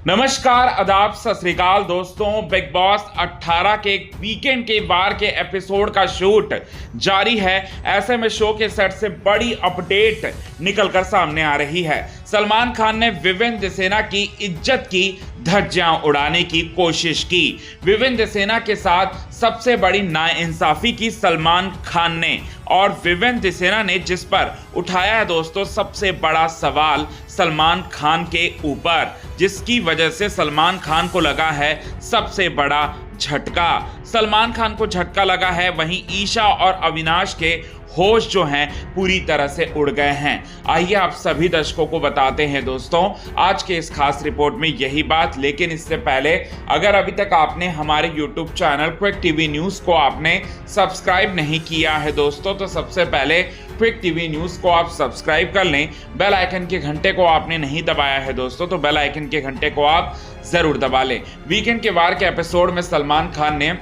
नमस्कार, आदाब, सत श्री अकाल दोस्तों। बिग बॉस 18 के वीकेंड के वार के एपिसोड का शूट जारी है। ऐसे में शो के सेट से बड़ी अपडेट निकलकर सामने आ रही है। सलमान खान ने विवेन दिसेना की इज्जत की धज्जियां उड़ाने की कोशिश की। विवेन दिसेना के साथ सबसे बड़ी नाइंसाफी की सलमान खान ने, और विवेन दिसेना ने जिस पर उठाया है दोस्तों सबसे बड़ा सवाल सलमान खान के ऊपर, जिसकी वजह से सलमान खान को लगा है सबसे बड़ा झटका। सलमान खान को झटका लगा है, वहीं ईशा और अविनाश के होश जो हैं पूरी तरह से उड़ गए हैं। आइए आप सभी दर्शकों को बताते हैं दोस्तों आज के इस खास रिपोर्ट में यही बात। लेकिन इससे पहले अगर अभी तक आपने हमारे YouTube channel quick TV news को आपने सब्सक्राइब नहीं किया है दोस्तों, तो सबसे पहले क्विक टीवी न्यूज़ को आप सब्सक्राइब कर लें। बेल आइकन के घंटे को आपने नहीं दबाया है दोस्तों, तो बेल आइकन के घंटे को आप ज़रूर दबा लें। वीकेंड के वार के एपिसोड में सलमान खान ने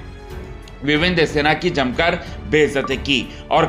विवेन दिसेना की जमकर बेइज्जती की और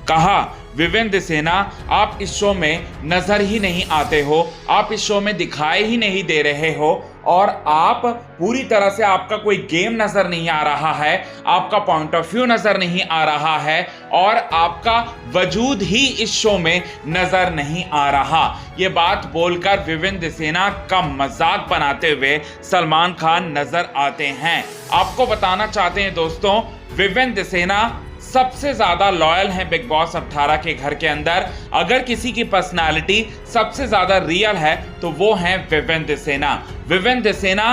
कहा विवेन दिसेना, आप इस शो में नजर ही नहीं आते हो, आप इस शो में दिखाई ही नहीं दे रहे हो, और आप पूरी तरह से आपका कोई गेम नजर नहीं आ रहा है, आपका पॉइंट ऑफ व्यू नजर नहीं आ रहा है, और आपका वजूद ही इस शो में नजर नहीं आ रहा। ये बात बोलकर विवेन दिसेना का मजाक बनाते हुए सलमान खान नजर आते हैं। आपको बताना चाहते हैं दोस्तों, विवेन दिसेना सबसे ज्यादा लॉयल है बिग बॉस 18 के घर के अंदर। अगर किसी की पर्सनालिटी सबसे ज्यादा रियल है तो वो है विवेन दिसेना। विवेन दिसेना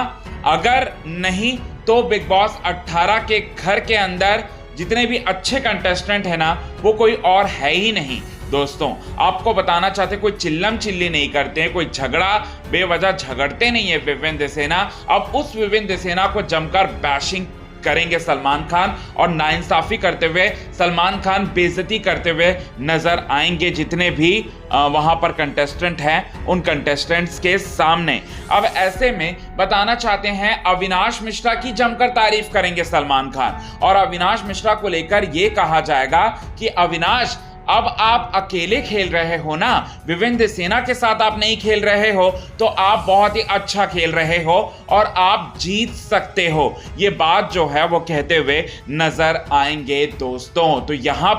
अगर नहीं तो बिग बॉस 18 के घर के अंदर जितने भी अच्छे कंटेस्टेंट है ना, वो कोई और है ही नहीं दोस्तों। आपको बताना चाहते, कोई चिल्लम चिल्ली नहीं करते हैं, कोई झगड़ा बेवजह झगड़ते नहीं है विवेन दिसेना। अब उस विवेन दिसेना को जमकर बैशिंग करेंगे सलमान खान, और नाइंसाफी करते हुए सलमान खान बेइज्जती करते हुए नजर आएंगे जितने भी वहां पर कंटेस्टेंट हैं उन कंटेस्टेंट्स के सामने। अब ऐसे में बताना चाहते हैं, अविनाश मिश्रा की जमकर तारीफ करेंगे सलमान खान, और अविनाश मिश्रा को लेकर यह कहा जाएगा कि अविनाश, अब आप अकेले खेल रहे हो ना, विवेन दिसेना के साथ आप नहीं खेल रहे हो, तो आप बहुत ही अच्छा खेल रहे हो और आप जीत सकते हो। ये बात जो है वो कहते हुए नजर आएंगे दोस्तों। तो यहां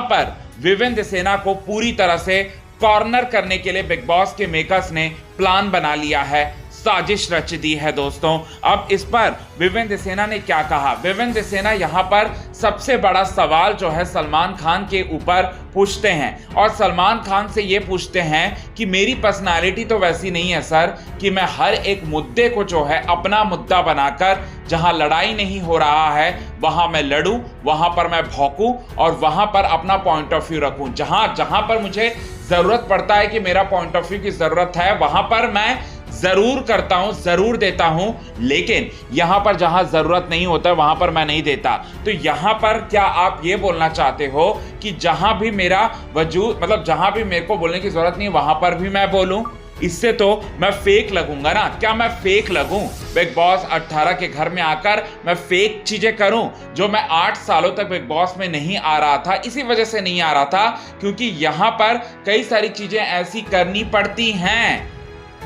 पर विवेन दिसेना को पूरी तरह से कॉर्नर करने के लिए बिग बॉस के मेकर्स ने प्लान बना लिया है, साजिश रच दी है दोस्तों। अब इस पर विवेन दिसेना ने क्या कहा? विवेन दिसेना यहां पर सबसे बड़ा सवाल जो है सलमान खान के ऊपर पूछते हैं, और सलमान खान से ये पूछते हैं कि मेरी पर्सनालिटी तो वैसी नहीं है सर कि मैं हर एक मुद्दे को जो है अपना मुद्दा बनाकर, जहां लड़ाई नहीं हो रहा है वहां मैं लड़ूं, वहां पर मैं भौंकूं और वहां पर अपना पॉइंट ऑफ व्यू रखूं। जहां पर मुझे जरूरत पड़ता है कि मेरा पॉइंट ऑफ व्यू की जरूरत है, वहां पर मैं जरूर करता हूं, जरूर देता हूं, लेकिन यहां पर जहां जरूरत नहीं होता वहां पर मैं नहीं देता। तो यहां पर क्या आप ये बोलना चाहते हो कि जहां भी मेरा वजूद, मतलब जहां भी मेरे को बोलने की जरूरत नहीं वहां पर भी मैं बोलूं? इससे तो मैं फेक लगूंगा ना। क्या मैं फेक लगूं? बिग बॉस 18 के घर में आकर मैं फेक चीजें करूं? जो मैं 8 सालों तक बिग बॉस में नहीं आ रहा था, इसी वजह से नहीं आ रहा था क्योंकि यहां पर कई सारी चीजें ऐसी करनी पड़ती हैं।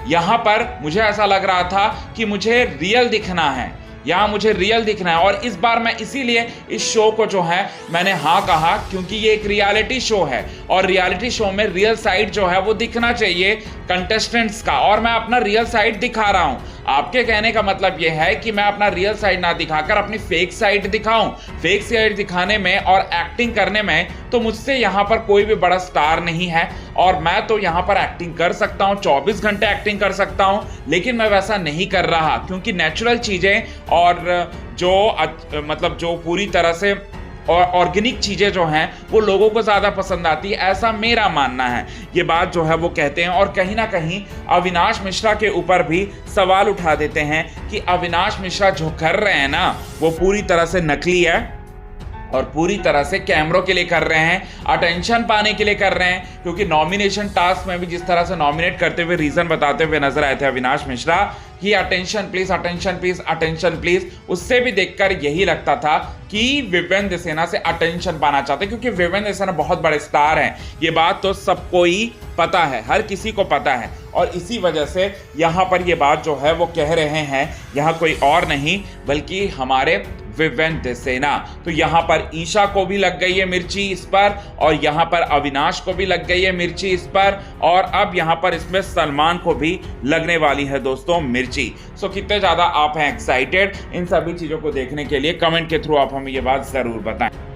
यहां पर मुझे ऐसा लग रहा था कि मुझे रियल दिखना है, यहां मुझे रियल दिखना है, और इस बार मैं इसीलिए इस शो को जो है मैंने हाँ कहा, क्योंकि ये एक रियलिटी शो है और रियलिटी शो में रियल साइड जो है वो दिखना चाहिए कंटेस्टेंट्स का, और मैं अपना रियल साइड दिखा रहा हूं। आपके कहने का मतलब यह है कि मैं अपना रियल साइड ना दिखाकर अपनी फेक साइड दिखाऊं। फेक साइड दिखाने में और एक्टिंग करने में तो मुझसे यहां पर कोई भी बड़ा स्टार नहीं है, और मैं तो यहां पर एक्टिंग कर सकता हूं, 24 घंटे एक्टिंग कर सकता हूं, लेकिन मैं वैसा नहीं कर रहा क्योंकि नेचुरल चीजें और जो पूरी तरह से और ऑर्गेनिक चीजें जो हैं वो लोगों को ज्यादा पसंद आती है, ऐसा मेरा मानना है। ये बात जो है वो कहते हैं, और कहीं ना कहीं अविनाश मिश्रा के ऊपर भी सवाल उठा देते हैं कि अविनाश मिश्रा जो कर रहे हैं ना वो पूरी तरह से नकली है, और पूरी तरह से कैमरों के लिए कर रहे हैं, अटेंशन पाने के लिए कर रहे हैं, क्योंकि नॉमिनेशन टास्क में भी जिस तरह से नॉमिनेट करते हुए रीजन बताते हुए नजर आए थे अविनाश मिश्रा कि attention please, attention please, attention please, उससे भी देखकर यही लगता था कि विवेन सेना से अटेंशन पाना चाहते, क्योंकि विवेन सेना बहुत बड़े स्टार हैं। ये बात तो सबको ही पता है, हर किसी को पता है, और इसी वजह से यहां पर ये बात जो है वो कह रहे हैं, यहां कोई और नहीं बल्कि हमारे विवेन सेना। तो यहां पर ईशा को भी लग गई है मिर्ची इस पर, और यहां पर अविनाश को भी लग गई है मिर्ची इस पर, और अब यहां पर इसमें सलमान को भी लगने वाली है दोस्तों मिर्ची। सो कितने ज्यादा आप हैं एक्साइटेड इन सभी चीजों को देखने के लिए? कमेंट के थ्रू आप हमें ये बात जरूर बताएं।